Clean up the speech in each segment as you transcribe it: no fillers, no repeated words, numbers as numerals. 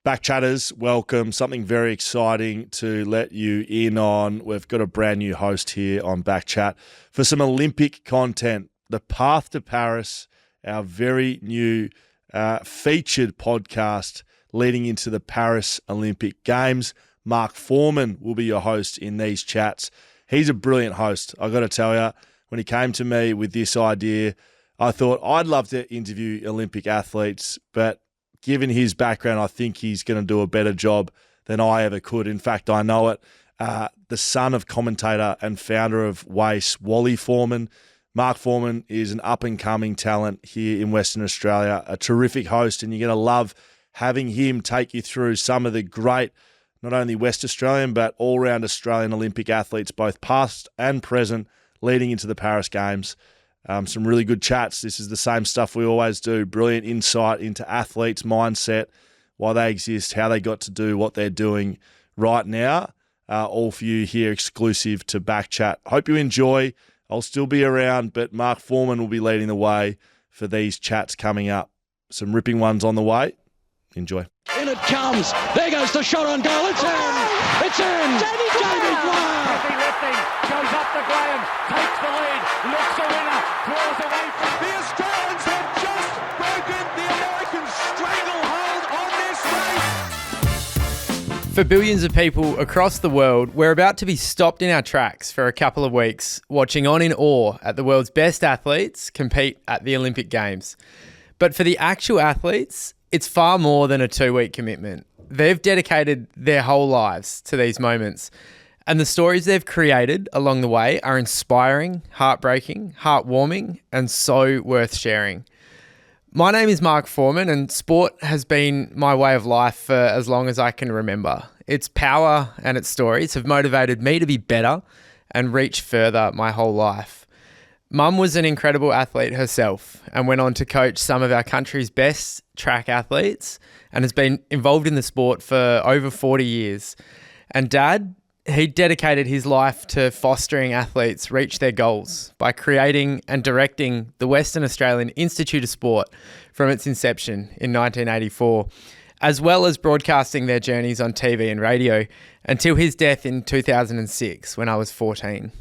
BackChatters, welcome. Something very exciting to let you in on. We've got a brand new host here on BackChat for some Olympic content. The Path to Paris, our very new featured podcast leading into the Paris Olympic Games. Mark Foreman will be your host in these chats. He's a brilliant host. I've got to tell you, when he came to me with this idea, I thought I'd love to interview Olympic athletes, but given his background, I think he's going to do a better job than I ever could. In fact, I know it. The son of commentator and founder of Waste, Wally Foreman. Mark Foreman is an up-and-coming talent here in Western Australia, a terrific host, and you're going to love having him take you through some of the great, not only West Australian, but all-round Australian Olympic athletes, both past and present, leading into the Paris Games. Some really good chats. This is the same stuff we always do. Brilliant insight into athletes' mindset, why they exist, how they got to do what they're doing right now. All for you here, exclusive to BackChat. Hope you enjoy. I'll still be around, but Mark Foreman will be leading the way for these chats coming up. Some ripping ones on the way. Enjoy. In it comes. There goes the shot on goal. It's in. It's in. Jamie Dwyer. Heavy lifting. Goes up to Graham. Takes the lead. Looks a winner. Draws away from the Australians have just broken the American stranglehold on this race. For billions of people across the world, we're about to be stopped in our tracks for a couple of weeks, watching on in awe at the world's best athletes compete at the Olympic Games. But for the actual athletes, it's far more than a 2-week commitment. They've dedicated their whole lives to these moments. And the stories they've created along the way are inspiring, heartbreaking, heartwarming, and so worth sharing. My name is Mark Foreman, and sport has been my way of life for as long as I can remember. Its power and its stories have motivated me to be better and reach further my whole life. Mum was an incredible athlete herself and went on to coach some of our country's best track athletes and has been involved in the sport for over 40 years. And Dad, he dedicated his life to fostering athletes reach their goals by creating and directing the Western Australian Institute of Sport from its inception in 1984, as well as broadcasting their journeys on TV and radio until his death in 2006 when I was 14.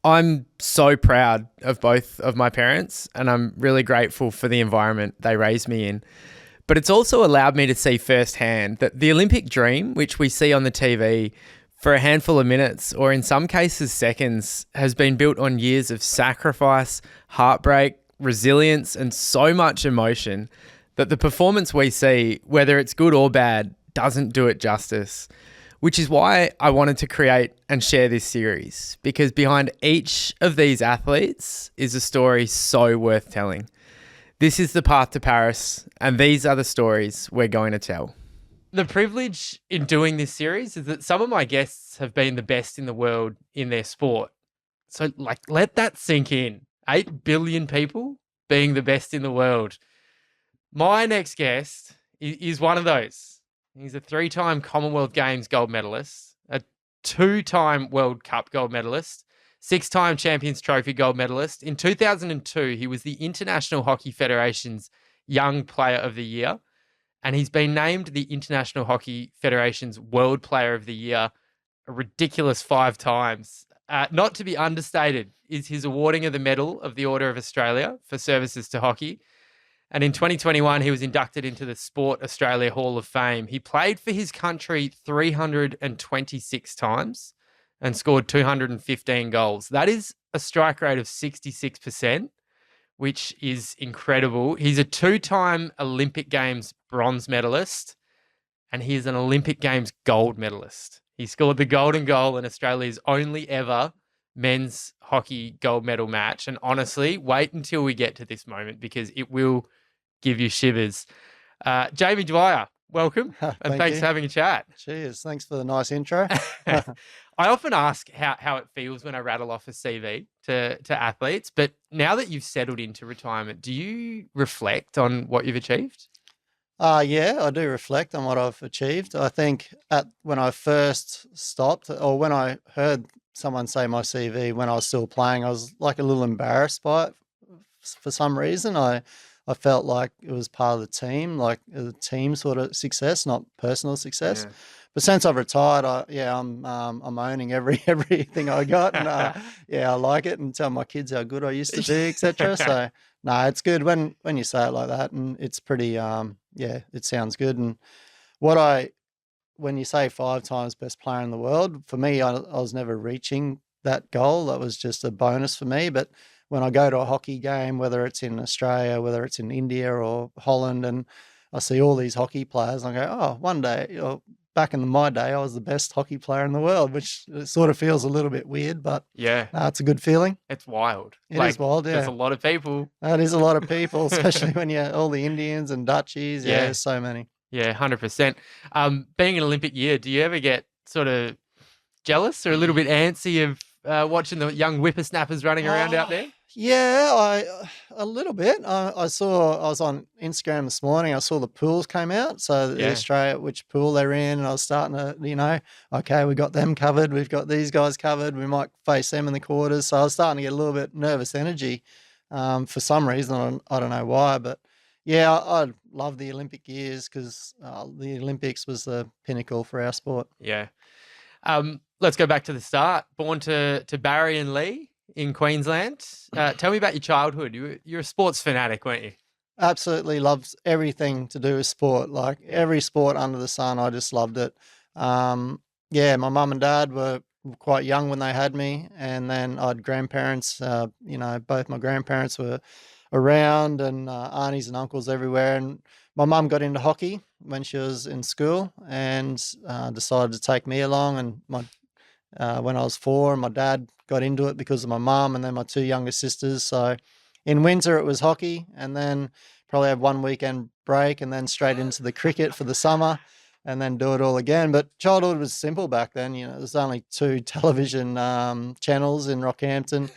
I'm so proud of both of my parents, and I'm really grateful for the environment they raised me in. But it's also allowed me to see firsthand that the Olympic dream, which we see on the TV for a handful of minutes, or in some cases seconds, has been built on years of sacrifice, heartbreak, resilience, and so much emotion that the performance we see, whether it's good or bad, doesn't do it justice. Which is why I wanted to create and share this series, because behind each of these athletes is a story so worth telling. This is the Path to Paris, and these are the stories we're going to tell. The privilege in doing this series is that some of my guests have been the best in the world in their sport. So, let that sink in. 8 billion people being the best in the world. My next guest is one of those. He's a 3-time Commonwealth Games gold medalist, a 2-time World Cup gold medalist, 6-time Champions Trophy gold medalist. In 2002, he was the International Hockey Federation's Young Player of the Year, and he's been named the International Hockey Federation's World Player of the Year a ridiculous 5 times. Not to be understated is his awarding of the Medal of the Order of Australia for services to hockey. And in 2021, he was inducted into the Sport Australia Hall of Fame. He played for his country 326 times and scored 215 goals. That is a strike rate of 66%, which is incredible. He's a 2-time Olympic Games bronze medalist, and he is an Olympic Games gold medalist. He scored the golden goal in Australia's only ever men's hockey gold medal match. And honestly, wait until we get to this moment because it will give you shivers. Jamie Dwyer, welcome. And thanks for having a chat. Cheers. Thanks for the nice intro. I often ask how it feels when I rattle off a CV to athletes, but now that you've settled into retirement, do you reflect on what you've achieved? Yeah, I do reflect on what I've achieved. I think when I first stopped, or when I heard someone say my CV when I was still playing, I was like a little embarrassed by it for some reason. I I felt like it was part of the team, like a team sort of success, not personal success. Yeah. But since I've retired, I'm owning everything I got, and I like it, and tell my kids how good I used to be, etc. So no, it's good when you say it like that, and it's pretty it sounds good. And when you say 5 times best player in the world, for me, I was never reaching that goal. That was just a bonus for me. But when I go to a hockey game, whether it's in Australia, whether it's in India or Holland, and I see all these hockey players, I go, oh, one day, back in my day, I was the best hockey player in the world, which sort of feels a little bit weird, but Yeah. it's a good feeling. It's wild. It is wild, yeah. There's a lot of people. That is a lot of people, especially when all the Indians and Dutchies. Yeah, there's so many. Yeah, 100%. Being an Olympic year, do you ever get sort of jealous or a little bit antsy of watching the young whippersnappers running around out there? Yeah, a little bit. I was on Instagram this morning. I saw the pools came out. So Australia, which pool they're in, and I was starting to, okay, we got them covered. We've got these guys covered. We might face them in the quarters. So I was starting to get a little bit nervous energy for some reason. I don't know why, but yeah, I love the Olympic years because the Olympics was the pinnacle for our sport. Yeah. Let's go back to the start. Born to Barry and Lee in Queensland. Tell me about your childhood. You're a sports fanatic, weren't you? Absolutely loved everything to do with sport. Like every sport under the sun, I just loved it. My mum and dad were quite young when they had me, and then I had grandparents. Both my grandparents were around, and aunties and uncles everywhere. And my mum got into hockey when she was in school, and decided to take me along. And when I was 4, and my dad got into it because of my mum, and then my 2 younger sisters. So in winter it was hockey, and then probably have 1 weekend break, and then straight into the cricket for the summer, and then do it all again. But childhood was simple back then. There's only 2 television channels in Rockhampton.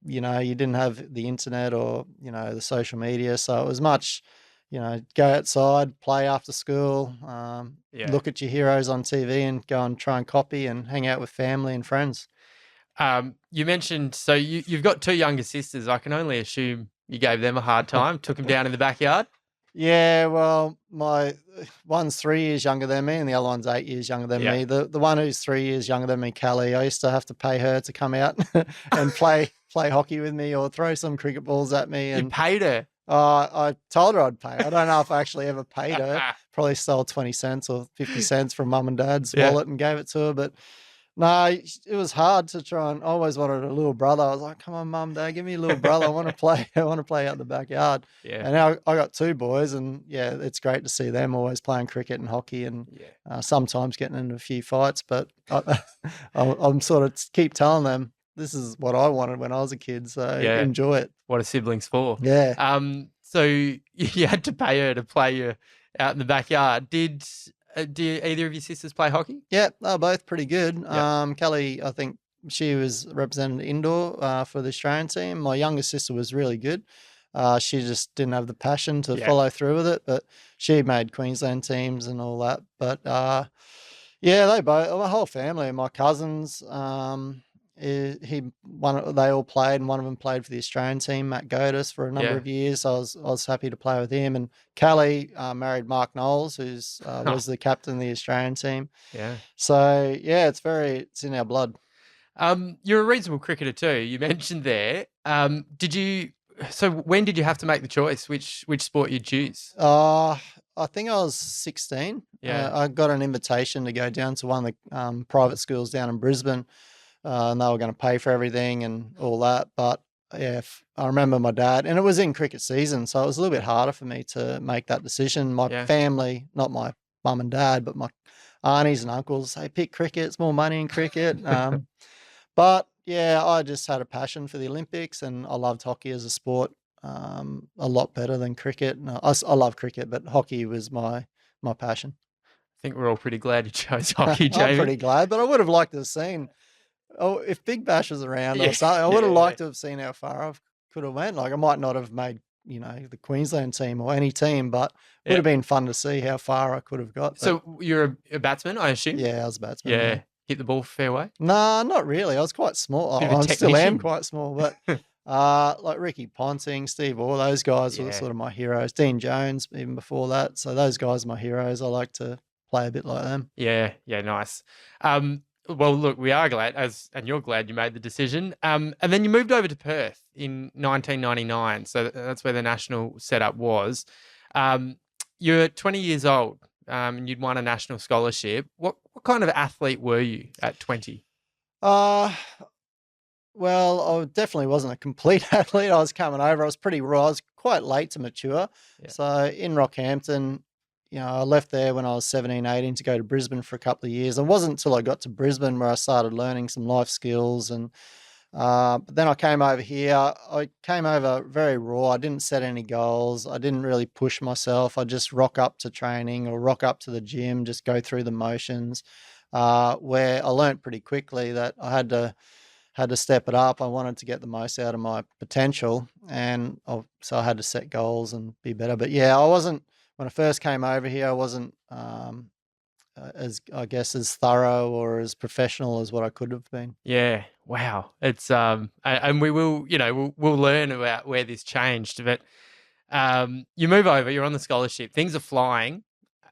You didn't have the internet or, the social media. So it was much, go outside, play after school, look at your heroes on TV and go and try and copy and hang out with family and friends. You mentioned, so you've got 2 younger sisters. I can only assume you gave them a hard time, took them down in the backyard. Yeah, well, my one's 3 years younger than me and the other one's 8 years younger than me. The one who's 3 years younger than me, Callie, I used to have to pay her to come out and play hockey with me or throw some cricket balls at me. And you paid her? I told her I'd pay. I don't know if I actually ever paid her. Probably stole 20 cents or 50 cents from mum and dad's wallet and gave it to her. But no, it was hard to try, and I always wanted a little brother. I was like, come on, mum, dad, give me a little brother. I want to play. I want to play out in the backyard. Yeah. And now I got 2 boys, and it's great to see them always playing cricket and hockey, and sometimes getting into a few fights. But I'm sort of keep telling them this is what I wanted when I was a kid. So enjoy it. What are siblings for? Yeah. So you had to pay her to play you out in the backyard. Did either of your sisters play hockey? Yeah, they're both pretty good. Yep. Kelly, I think she was represented indoor for the Australian team. My younger sister was really good. She just didn't have the passion to follow through with it, but she made Queensland teams and all that. But they both, my whole family, my cousins, they all played, and one of them played for the Australian team, Matt Godis, for a number of years. So I was happy to play with him. And Callie married Mark Knowles, who's was the captain of the Australian team. Yeah. So it's in our blood. You're a reasonable cricketer too. You mentioned there. So when did you have to make the choice which sport you'd choose? I think I was 16. Yeah. I got an invitation to go down to one of the private schools down in Brisbane. And they were going to pay for everything and all that. But I remember my dad, and it was in cricket season, so it was a little bit harder for me to make that decision. My family, not my mum and dad, but my aunties and uncles, say pick cricket, it's more money in cricket. But I just had a passion for the Olympics, and I loved hockey as a sport a lot better than cricket. No, I love cricket, but hockey was my passion. I think we're all pretty glad you chose hockey, Jamie. I'm pretty glad, but I would have liked to have seen. Oh, if Big Bash was around or something, I would have liked to have seen how far I could have went. Like I might not have made, the Queensland team or any team, but it would have been fun to see how far I could have got. So you're a batsman, I assume? Yeah, I was a batsman. Yeah. Hit the ball fair way? No, not really. I was quite small. I still am quite small, but Like Ricky Ponting, Steve Orr, those guys were Yeah. sort of my heroes. Dean Jones, even before that. So those guys are my heroes. I like to play a bit like them. Yeah, nice. Well, look, we are glad, and you're glad you made the decision. And then you moved over to Perth in 1999, so that's where the national setup was. You're 20 years old, and you'd won a national scholarship. What kind of athlete were you at 20? Uh, well, I definitely wasn't a complete athlete. I was coming over. I was pretty raw. I was quite late to mature. Yeah. So in Rockhampton, I left there when I was 17, 18 to go to Brisbane for a couple of years. It wasn't until I got to Brisbane where I started learning some life skills. And but then I came over here. I came over very raw. I didn't set any goals. I didn't really push myself. I just rock up to training or rock up to the gym, just go through the motions, where I learned pretty quickly that I had to step it up. I wanted to get the most out of my potential, and so I had to set goals and be better. But yeah, I wasn't when I first came over here. I wasn't as as thorough or as professional as what I could have been. Yeah, wow. It's and we will, we'll learn about where this changed. But you move over, you're on the scholarship, things are flying,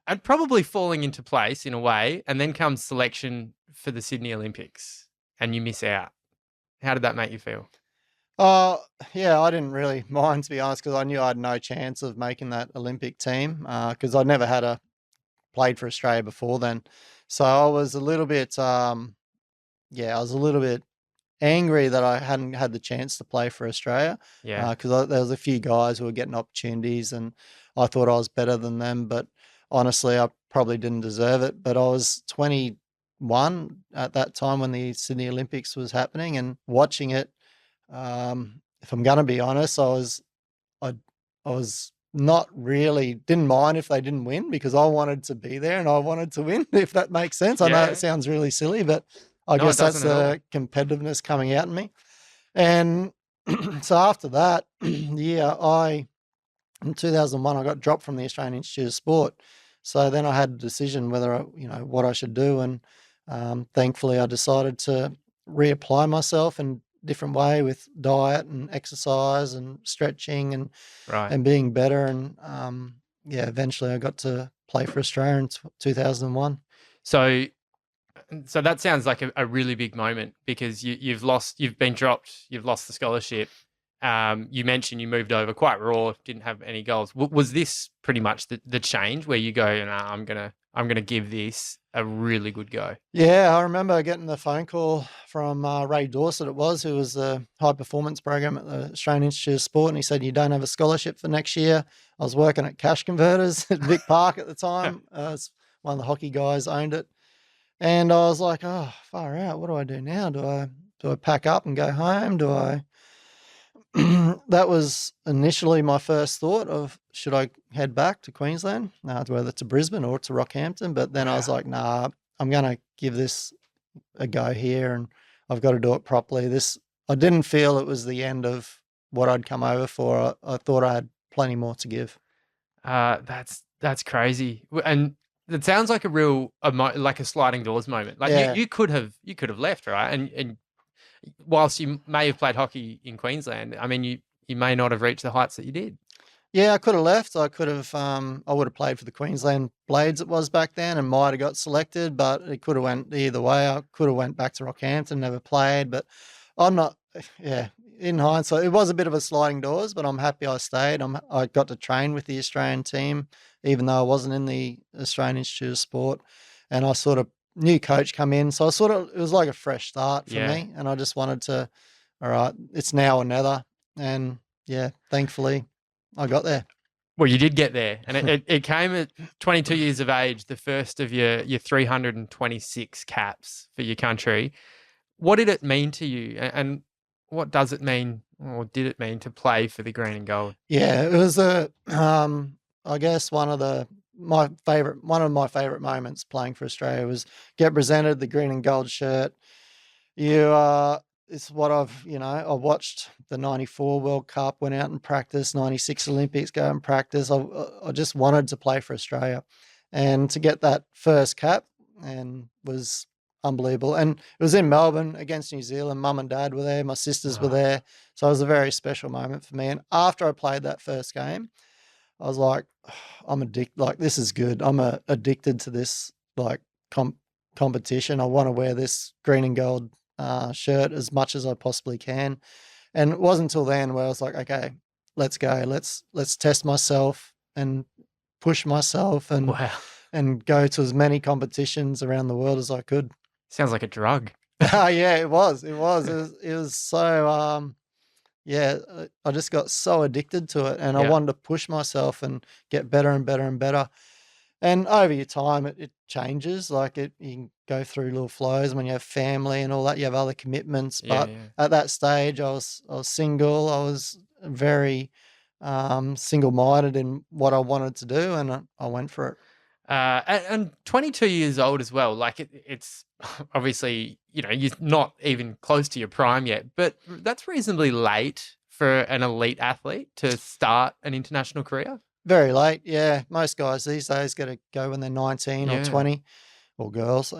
and probably falling into place in a way, and then comes selection for the Sydney Olympics, and you miss out. How did that make you feel? Yeah, I didn't really mind, to be honest, because I knew I had no chance of making that Olympic team because I never had played for Australia before then. So I was a little bit, I was a little bit angry that I hadn't had the chance to play for Australia. Yeah. Because there was a few guys who were getting opportunities, and I thought I was better than them. But honestly, I probably didn't deserve it. But I was 21 at that time when the Sydney Olympics was happening, and watching it. If I'm going to be honest, I was not really didn't mind if they didn't win because I wanted to be there and I wanted to win. If that makes sense, I know Yeah. it sounds really silly, but I No, guess it that's doesn't at all. the competitiveness coming out in me. And so after that, in 2001 I got dropped from the Australian Institute of Sport. So then I had a decision whether what I should do, and thankfully I decided to reapply myself in different way with diet and exercise and stretching and Right. being better. And eventually I got to play for Australia in 2001. So that sounds like a really big moment because you've been dropped, you've lost the scholarship. You mentioned you moved over quite raw, didn't have any goals. Was this pretty much the change where you go, nah, I'm gonna give this a really good go? Yeah, I remember getting the phone call from Ray Dorset, it was, who was the high performance program at the Australian Institute of Sport, and he said, "You don't have a scholarship for next year." I was working at Cash Converters at Vic Park at the time. One of the hockey guys owned it. And I was like, oh, far out. What do I do now? Do I pack up and go home? Do I that was initially my first thought of should I head back to Queensland, whether to Brisbane or to Rockhampton. But then I was like, nah, I'm going to give this a go here, and I've got to do it properly. I didn't feel it was the end of what I'd come over for. I thought I had plenty more to give. That's crazy, and it sounds like a real like a sliding doors moment. Like Yeah. you could have left, right? And whilst you may have played hockey in Queensland, I mean, you may not have reached the heights that you did. Yeah, I could have left. I could have. I would have played for the Queensland Blades. It was back then, and might have got selected, but it could have went either way. I could have went back to Rockhampton, never played. But I'm not. Yeah, in hindsight, it was a bit of a sliding doors, but I'm happy I stayed. I got to train with the Australian team, even though I wasn't in the Australian Institute of Sport, and I sort of new coach come in, so it was like a fresh start for me, and I just wanted to. All right, it's now or never, and yeah, thankfully, I got there. Well, you did get there, and it came at 22 years of age, the first of your 326 caps for your country. What did it mean to you, and what does it mean, or did it mean to play for the green and gold? Yeah, it was I guess one of my favorite moments playing for Australia was get presented the green and gold shirt. It's what I watched the 94 World Cup, went out and practiced, 96 Olympics, go and practice. I just wanted to play for Australia, and to get that first cap and was unbelievable. And it was in Melbourne against New Zealand. Mum and dad were there. My sisters were there. So it was a very special moment for me. And after I played that first game, I was like, I'm addicted. Like, this is good. I'm addicted to this, like, competition. I want to wear this green and gold shirt as much as I possibly can. And it wasn't until then where I was like, okay, let's go. Let's test myself and push myself and go to as many competitions around the world as I could. Sounds like a drug. Yeah, it was. It was so, I just got so addicted to it, and I wanted to push myself and get better and better and better. And over your time, it changes. Like you can go through little flows when you have family and all that. You have other commitments. But at that stage, I was single. I was very single-minded in what I wanted to do, and I went for it. And 22 years old as well. Like it's obviously, you're not even close to your prime yet, but that's reasonably late for an elite athlete to start an international career. Very late, yeah. Most guys these days got to go when they're 19 or 20, or girls.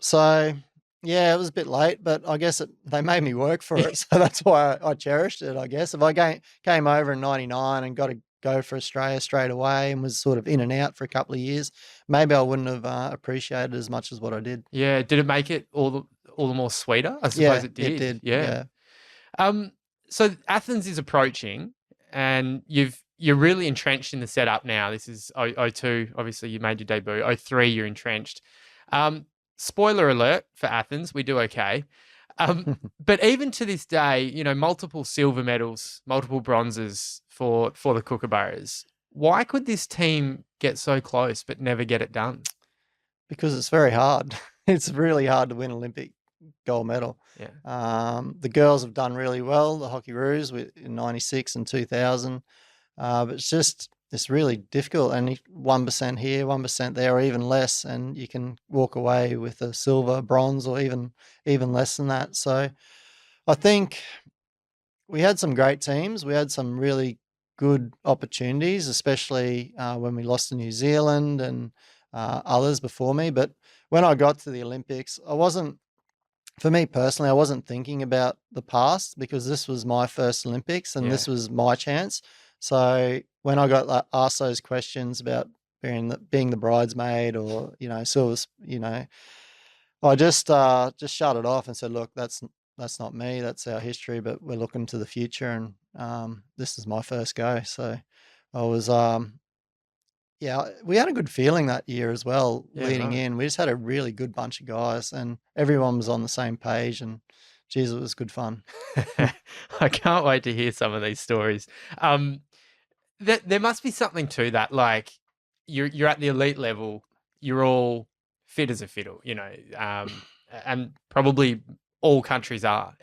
So yeah, it was a bit late, but I guess they made me work for it, so that's why I cherished it. I guess if I came over in '99 and got to go for Australia straight away and was sort of in and out for a couple of years, maybe I wouldn't have appreciated it as much as what I did. Yeah, did it make it all the more sweeter? I suppose it did. It did. Yeah. So Athens is approaching, and you're really entrenched in the setup now. This is 02. Obviously, you made your debut. 03, you're entrenched. Spoiler alert for Athens, we do okay. But even to this day, multiple silver medals, multiple bronzes for the Kookaburras. Why could this team get so close but never get it done? Because it's very hard. It's really hard to win Olympic gold medal. Yeah. The girls have done really well, the Hockey Roos in 96 and 2000. But it's really difficult, and 1% here, 1% there, or even less, and you can walk away with a silver, bronze, or even less than that. So I think we had some great teams. We had some really good opportunities, especially when we lost to New Zealand and others before me. But when I got to the Olympics, for me personally, I wasn't thinking about the past, because this was my first Olympics and this was my chance. So when I got asked those questions about being the bridesmaid or, silver, I just shut it off and said, look, that's not me. That's our history, but we're looking to the future, and this is my first go. So I was, we had a good feeling that year as well, leading in. We just had a really good bunch of guys, and everyone was on the same page, and geez, it was good fun. I can't wait to hear some of these stories. There must be something to that. Like you're at the elite level, you're all fit as a fiddle, and probably all countries are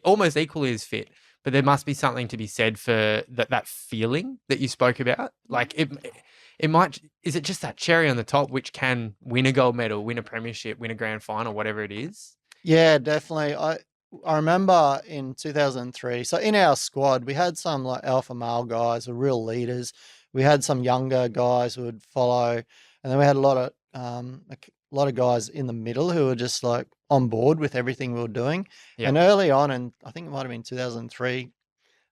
almost equally as fit. But there must be something to be said for that feeling that you spoke about. Like is it just that cherry on the top which can win a gold medal, win a premiership, win a grand final, whatever it is? Yeah, definitely. I remember in 2003, so in our squad, we had some like alpha male guys who were real leaders. We had some younger guys who would follow, and then we had a lot of guys in the middle who were just like on board with everything we were doing. Yeah. And early on, and I think it might have been 2003,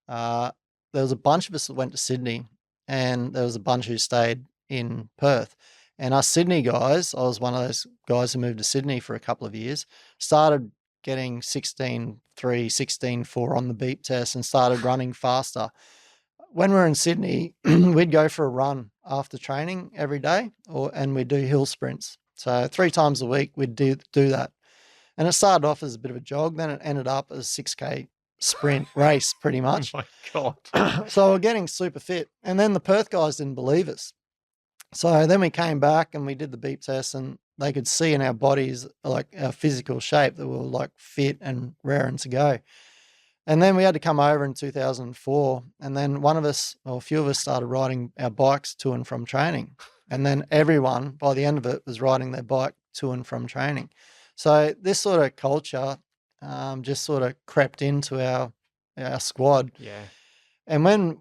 there was a bunch of us that went to Sydney, and there was a bunch who stayed in Perth. And us Sydney guys, I was one of those guys who moved to Sydney for a couple of years, started getting 16.3, 16.4 on the beep test and started running faster. When we were in Sydney, we'd go for a run after training every day, and we'd do hill sprints. So 3 times a week we'd do that. And it started off as a bit of a jog, then it ended up as a 6K sprint race pretty much. Oh my God. So we're getting super fit. And then the Perth guys didn't believe us. So then we came back and we did the beep test, and they could see in our bodies, like our physical shape, that we were like fit and raring to go. And then we had to come over in 2004, and then a few of us started riding our bikes to and from training. And then everyone, by the end of it, was riding their bike to and from training. So this sort of culture just sort of crept into our squad. Yeah. And when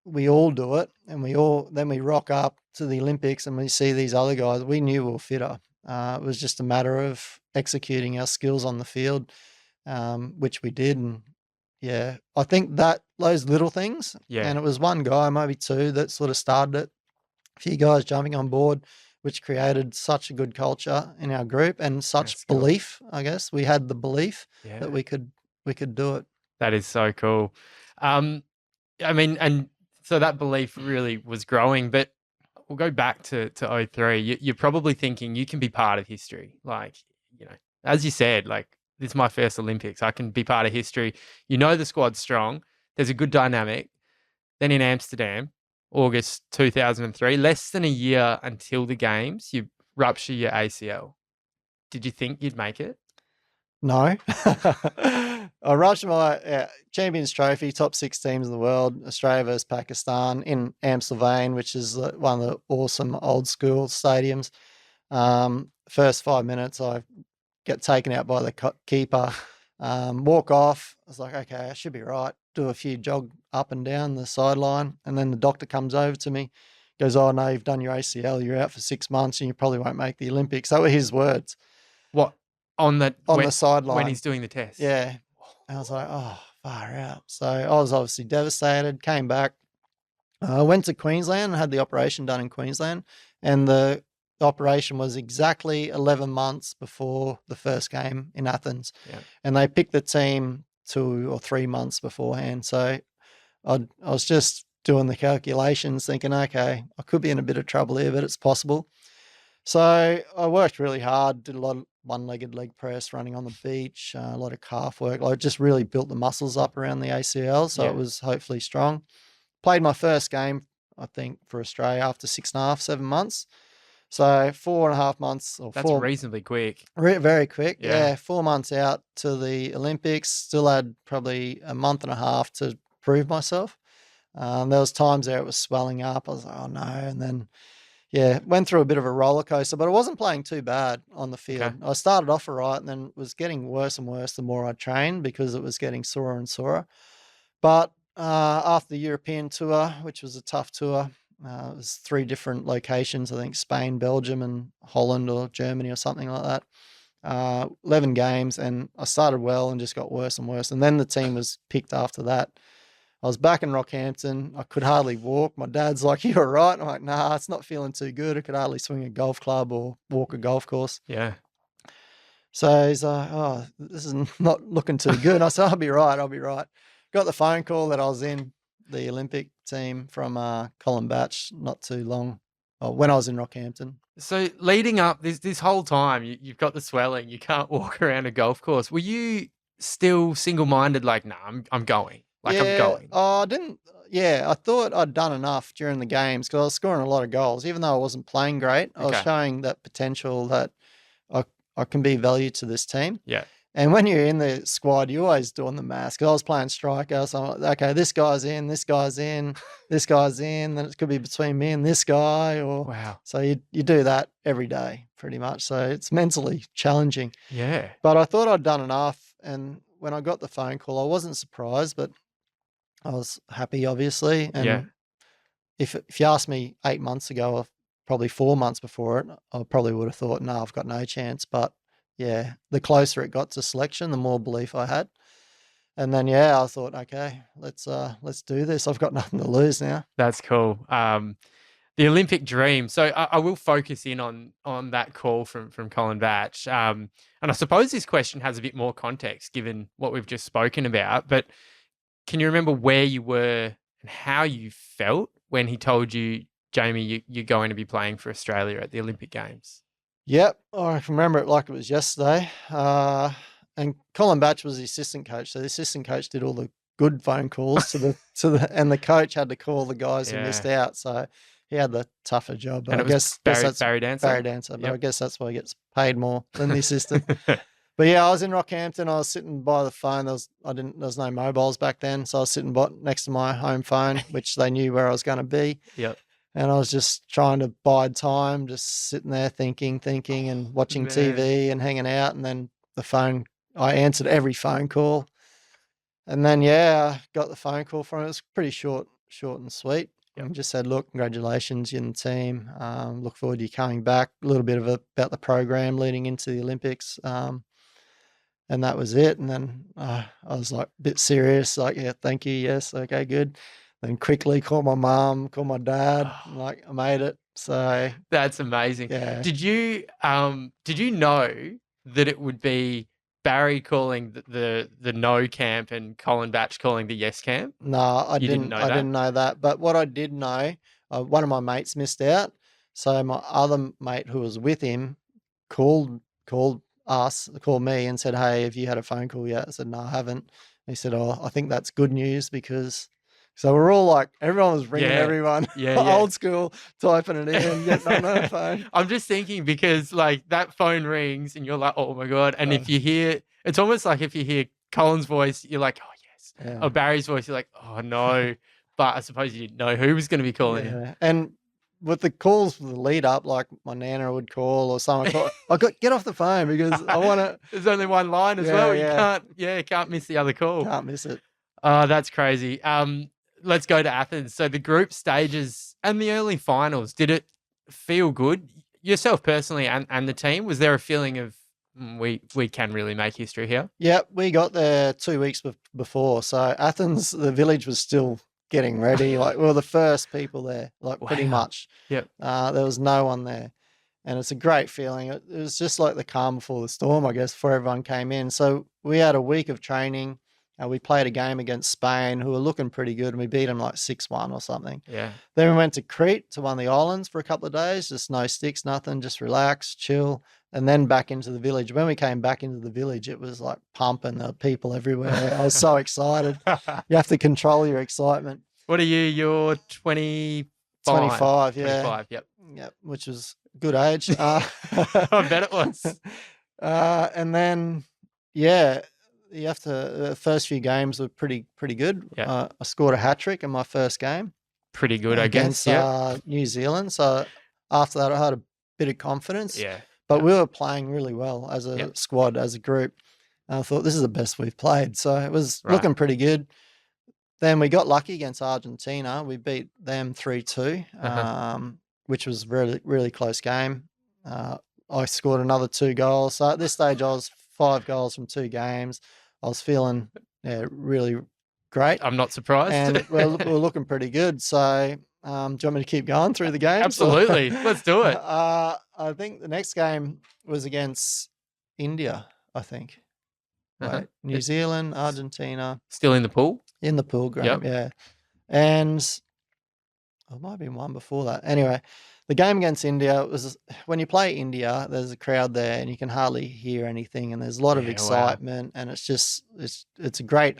we all do it, and then we rock up to the Olympics and we see these other guys, we knew we were fitter. It was just a matter of executing our skills on the field, which we did. And yeah, I think that those little things, Yeah. and it was one guy, maybe two, that sort of started it. A few guys jumping on board, which created such a good culture in our group and such That's cool. belief. I guess we had the belief Yeah. that we could do it. That is so cool. I mean, and so that belief really was growing, but we'll go back to 03. You're probably thinking you can be part of history. Like, as you said, like, this is my first Olympics. I can be part of history. The squad's strong. There's a good dynamic. Then in Amsterdam, August 2003, less than a year until the games, you rupture your ACL. Did you think you'd make it? No. I rushed my Champions Trophy, top 6 teams in the world, Australia versus Pakistan in Amstelveen, which is one of the awesome old school stadiums. First 5 minutes, I get taken out by the keeper, walk off. I was like, okay, I should be right. Do a few jog up and down the sideline. And then the doctor comes over to me, goes, oh, no, you've done your ACL. You're out for 6 months and you probably won't make the Olympics. That were his words. What? On the sideline. When he's doing the test? Yeah. And I was like, oh, far out. So I was obviously devastated, came back. I went to Queensland and had the operation done in Queensland. And the operation was exactly 11 months before the first game in Athens. Yeah. And they picked the team 2 or 3 months beforehand. So I was just doing the calculations thinking, okay, I could be in a bit of trouble here, but it's possible. So I worked really hard, did a lot of one-legged leg press, running on the beach, a lot of calf work. I just really built the muscles up around the ACL, so it was hopefully strong. Played my first game, I think, for Australia after 6.5, 7 months. So 4.5 months. That's reasonably quick. Very quick, yeah. 4 months out to the Olympics, still had probably a month and a half to prove myself. There was times there it was swelling up. I was like, oh no, and then went through a bit of a roller coaster, but I wasn't playing too bad on the field. Okay. I started off all right and then was getting worse and worse the more I trained because it was getting sorer and sorer. But after the European tour, which was a tough tour, it was 3 different locations, I think Spain, Belgium, and Holland or Germany or something like that. 11 games, and I started well and just got worse and worse. And then the team was picked after that. I was back in Rockhampton. I could hardly walk. My dad's like, you all right? I'm like, nah, it's not feeling too good. I could hardly swing a golf club or walk a golf course. Yeah. So he's like, oh, this is not looking too good. I said, I'll be right. Got the phone call that I was in the Olympic team from Colin Batch not too long, when I was in Rockhampton. So leading up this whole time, you've got the swelling. You can't walk around a golf course. Were you still single-minded like, nah, I'm going? I'm going. I didn't. Yeah, I thought I'd done enough during the games because I was scoring a lot of goals. Even though I wasn't playing great, I was showing that potential that I can be value to this team. Yeah. And when you're in the squad, you're always doing the maths because I was playing striker. So I'm like, okay, this guy's in, this guy's in, this guy's in. Then it could be between me and this guy. Wow. So you do that every day pretty much. So it's mentally challenging. Yeah. But I thought I'd done enough. And when I got the phone call, I wasn't surprised, but I was happy, obviously. And if you asked me 8 months ago, or probably 4 months before it, I probably would have thought, no, I've got no chance. But yeah, the closer it got to selection, the more belief I had. And then, I thought, okay, let's do this. I've got nothing to lose now. That's cool. The Olympic dream. So I will focus in on that call from Colin Batch. And I suppose this question has a bit more context given what we've just spoken about. But can you remember where you were and how you felt when he told you, Jamie, you're going to be playing for Australia at the Olympic Games? Yep, I can remember it like it was yesterday. And Colin Batch was the assistant coach, so the assistant coach did all the good phone calls to the and the coach had to call the guys who missed out. So he had the tougher job. And I guess that's Barry Dancer. Barry Dancer, but I guess that's why he gets paid more than the assistant. But I was in Rockhampton. I was sitting by the phone. There was no mobiles back then, so I was sitting next to my home phone, which they knew where I was going to be. Yep. And I was just trying to bide time, just sitting there thinking, and watching TV and hanging out. And then the phone, I answered every phone call. And then, I got the phone call from it. It was pretty short and sweet. and just said, look, congratulations, you're in the team. Look forward to you coming back. A little bit about the program leading into the Olympics. And that was it. And then I was like a bit serious, like, yeah, thank you. Yes. Okay, good. Then quickly call my mum, call my dad, like I made it. So That's amazing. yeah. Did you know that it would be Barry calling the no camp and Colin Batch calling the yes camp? No, I didn't know I that? didn't know that. But what I did know, one of my mates missed out. So my other mate who was with him called me and said, hey, have you had a phone call yet? I said, no, I haven't. And he said, oh, I think that's good news because so we're all like, everyone was ringing everyone, old school, typing it in, getting on their phone. I'm just thinking because like that phone rings and you're like, oh my God. And if you hear, it's almost like if you hear Colin's voice, you're like, oh yes. Yeah. Or Barry's voice, you're like, oh no. But I suppose you didn't know who was going to be calling you. And with the calls for the lead up, like my nana would call or someone call, get off the phone because I want to. There's only one line as well. You can't miss the other call. Can't miss it. Oh, that's crazy. Let's go to Athens. So the group stages and the early finals, did it feel good? Yourself personally and the team, was there a feeling of we can really make history here? Yeah, we got there 2 weeks before. So Athens, the village was still getting ready. Like we were the first people there, like pretty much. Yep. There was no one there. And it's a great feeling. It was just like the calm before the storm, I guess, before everyone came in. So we had a week of training. We played a game against Spain, who were looking pretty good, and we beat them like 6-1 or something. Yeah. Then we went to Crete, to one of the islands for a couple of days, just no sticks, nothing, just relax, chill, and then back into the village. When we came back into the village, it was like pumping, there were people everywhere. I was so excited. You have to control your excitement. What are you? You're 25? 25, yeah. 25, yep. Yep, which was good age. I bet it was. And then, yeah, you have to. The first few games were pretty good. Yeah. I scored a hat trick in my first game. Pretty good, I guess. Against New Zealand. So after that, I had a bit of confidence. Yeah. But we were playing really well as a squad, as a group. And I thought this is the best we've played. So it was looking pretty good. Then we got lucky against Argentina. We beat them 3-2, which was really, really close game. I scored another 2 goals. So at this stage, I was 5 goals from 2 games. I was feeling really great. I'm not surprised. And we're looking pretty good. So do you want me to keep going through the games? Absolutely. Let's do it. I think the next game was against India, I think. Right. New Zealand, Argentina. Still in the pool? In the pool game, yeah. And it might have been one before that. Anyway, the game against India was when you play India, there's a crowd there and you can hardly hear anything, and there's a lot of excitement, and it's just it's a great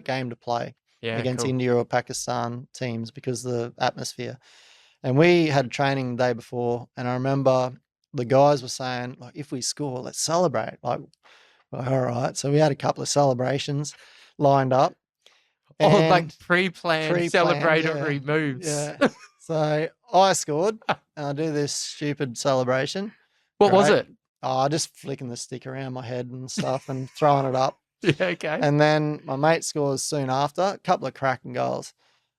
game to play against India or Pakistan teams because of the atmosphere. And we had training the day before, and I remember the guys were saying, like, if we score, let's celebrate. Like, well, all right. So we had a couple of celebrations lined up. Like pre-planned celebratory moves. Yeah. So I scored, and I do this stupid celebration. What was it? Oh, just flicking the stick around my head and stuff and throwing it up. Yeah, okay. And then my mate scores soon after, a couple of cracking goals.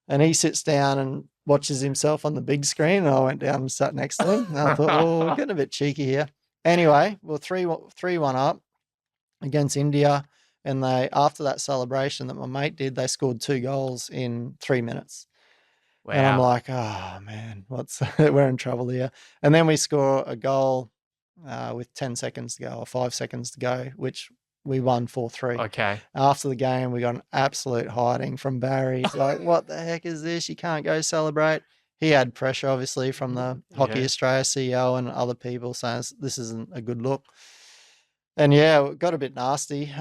And he sits down and watches himself on the big screen, and I went down and sat next to him. And I thought, oh, we're getting a bit cheeky here. Anyway, we're 3-1 up against India. And after that celebration that my mate did, they scored 2 goals in 3 minutes. Wow. And I'm like, oh man, we're in trouble here. And then we score a goal with 10 seconds to go or 5 seconds to go, which we won 4-3. Okay. After the game, we got an absolute hiding from Barry. He's like, what the heck is this? You can't go celebrate. He had pressure, obviously, from the Hockey Australia CEO and other people saying this isn't a good look. And yeah, it got a bit nasty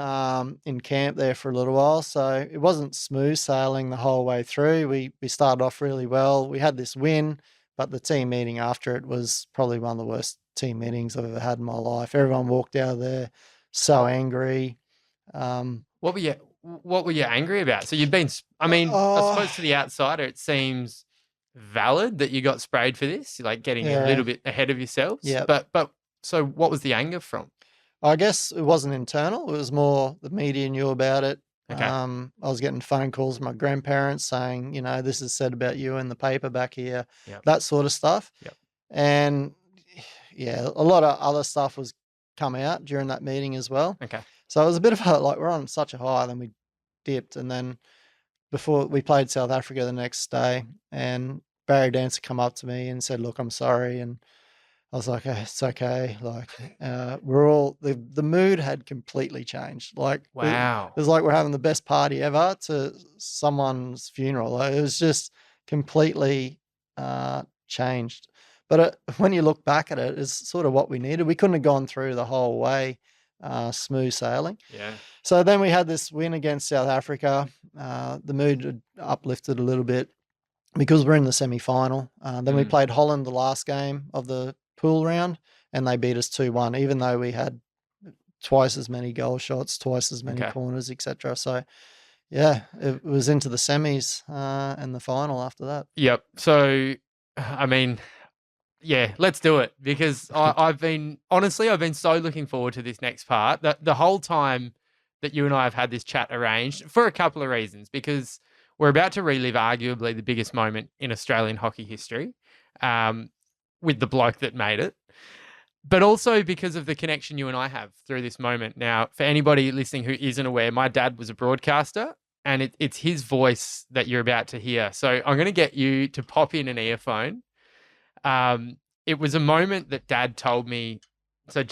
in camp there for a little while. So it wasn't smooth sailing the whole way through. We started off really well. We had this win, but the team meeting after it was probably one of the worst team meetings I've ever had in my life. Everyone walked out of there so angry. What were you angry about? So you'd been, I suppose to the outsider, it seems valid that you got sprayed for this, like getting a little bit ahead of yourselves. Yeah. But so what was the anger from? I guess it wasn't internal. It was more the media knew about it. Okay. I was getting phone calls from my grandparents saying, this is said about you in the paper back here, Yep. that sort of stuff. Yep. And yeah, a lot of other stuff was come out during that meeting as well. Okay. So it was a bit of we're on such a high, then we dipped. And then before we played South Africa the next day, and Barry Dancer come up to me and said, look, I'm sorry. And I was like, it's okay. Like, we're all, the mood had completely changed. Like, Wow. it was like we're having the best party ever to someone's funeral. Like, it was just completely changed. But when you look back at it, it's sort of what we needed. We couldn't have gone through the whole way smooth sailing. Yeah. So then we had this win against South Africa. The mood had uplifted a little bit because we're in the semi-final. Then we played Holland the last game of the pool round, and they beat us 2-1, even though we had twice as many goal shots, twice as many corners, etc. So, yeah, it was into the semis and the final after that. Yep. So, I mean, yeah, let's do it, because I've been so looking forward to this next part. The whole time that you and I have had this chat arranged, for a couple of reasons, because we're about to relive arguably the biggest moment in Australian hockey history, with the bloke that made it, but also because of the connection you and I have through this moment. Now, for anybody listening who isn't aware, my dad was a broadcaster, and it's his voice that you're about to hear. So I'm going to get you to pop in an earphone. It was a moment that Dad told me. So,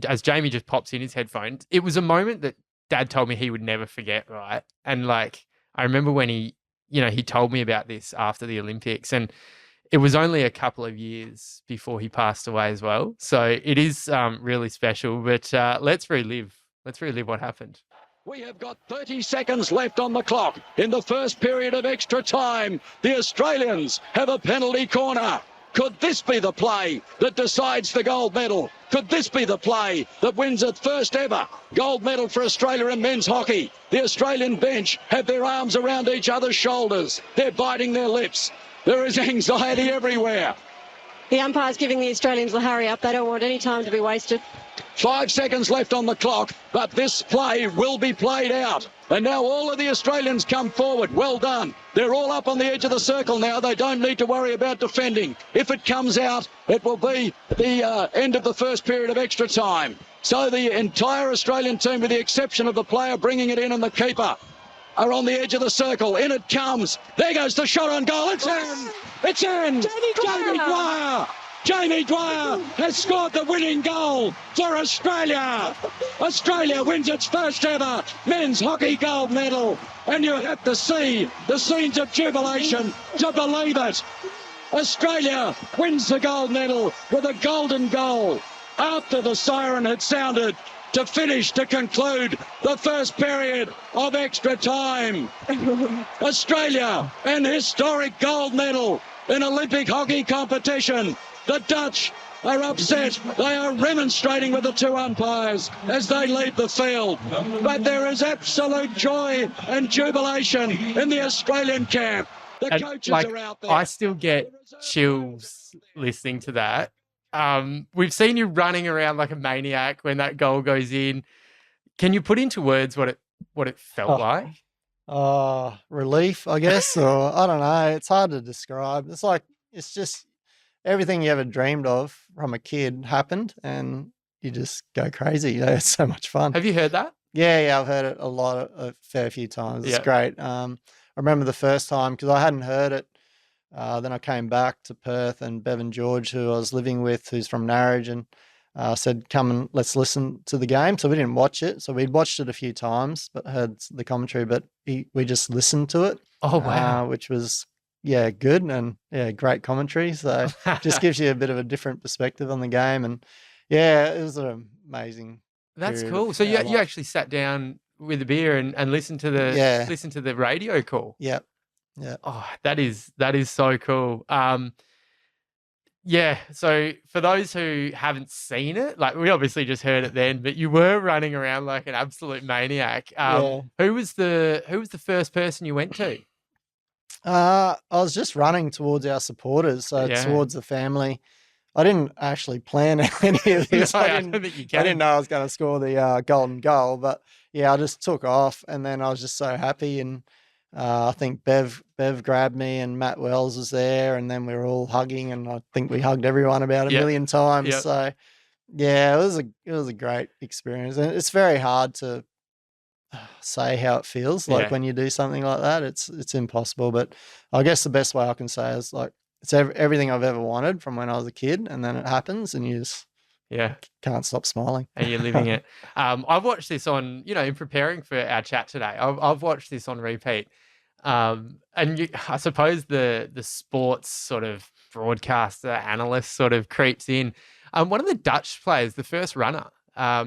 as Jamie just pops in his headphones, it was a moment that Dad told me he would never forget, right? And like, I remember when he told me about this after the Olympics, and it was only a couple of years before he passed away as well. So it is really special, but let's relive what happened. We have got 30 seconds left on the clock in the first period of extra time. The Australians have a penalty corner. Could this be the play that decides the gold medal? Could this be the play that wins its first ever gold medal for Australia in men's hockey? The Australian bench have their arms around each other's shoulders. They're biting their lips. There is anxiety everywhere. The umpire's giving the Australians the hurry up. They don't want any time to be wasted. 5 seconds left on the clock, but this play will be played out. And now all of the Australians come forward. Well done. They're all up on the edge of the circle now. They don't need to worry about defending. If it comes out, it will be the end of the first period of extra time. So the entire Australian team, with the exception of the player bringing it in and the keeper, are on the edge of the circle. In it comes. There goes the shot on goal. It's in. It's in. Jamie Dwyer. Jamie Dwyer has scored the winning goal for Australia. Australia wins its first ever men's hockey gold medal. And you have to see the scenes of jubilation to believe it. Australia wins the gold medal with a golden goal after the siren had sounded to finish, to conclude the first period of extra time. Australia, an historic gold medal in Olympic hockey competition. The Dutch are upset. They are remonstrating with the two umpires as they leave the field. But there is absolute joy and jubilation in the Australian camp. The coaches are out there. I still get chills listening to that. We've seen you running around like a maniac when that goal goes in. Can you put into words what it felt like? Relief, I guess, or I don't know. It's hard to describe. It's just everything you ever dreamed of from a kid happened, and you just go crazy. It's so much fun. Have you heard that? Yeah, I've heard it a fair few times. It's great. I remember the first time because I hadn't heard it. Then I came back to Perth, and Bevan George, who I was living with, who's from Narrage, and said, come and let's listen to the game. So we didn't watch it. So we'd watched it a few times, but heard the commentary, but we just listened to it. Oh, wow. Which was, good, and great commentary. So just gives you a bit of a different perspective on the game. And it was an amazing. That's cool. So you actually sat down with a beer and listened to the radio call. Yeah. Yeah. Oh, that is so cool. So for those who haven't seen it, like we obviously just heard it then, but you were running around like an absolute maniac. Who was the first person you went to? I was just running towards our supporters, so towards the family. I didn't actually plan any of this. No, I I didn't, don't think you I can. didn't know I was going to score the golden goal, but yeah, I just took off, and then I was just so happy. And I think Bev grabbed me, and Matt Wells was there, and then we were all hugging, and I think we hugged everyone about a Yep. million times. Yep. So yeah, it was a great experience, and it's very hard to say how it feels like Yeah. when you do something like that. It's impossible, but I guess the best way I can say is like it's everything I've ever wanted from when I was a kid, and then it happens, and you just Yeah. can't stop smiling. And you're living it. I've watched this on, in preparing for our chat today, I've watched this on repeat. And I suppose the sports sort of broadcaster analyst sort of creeps in. One of the Dutch players, the first runner,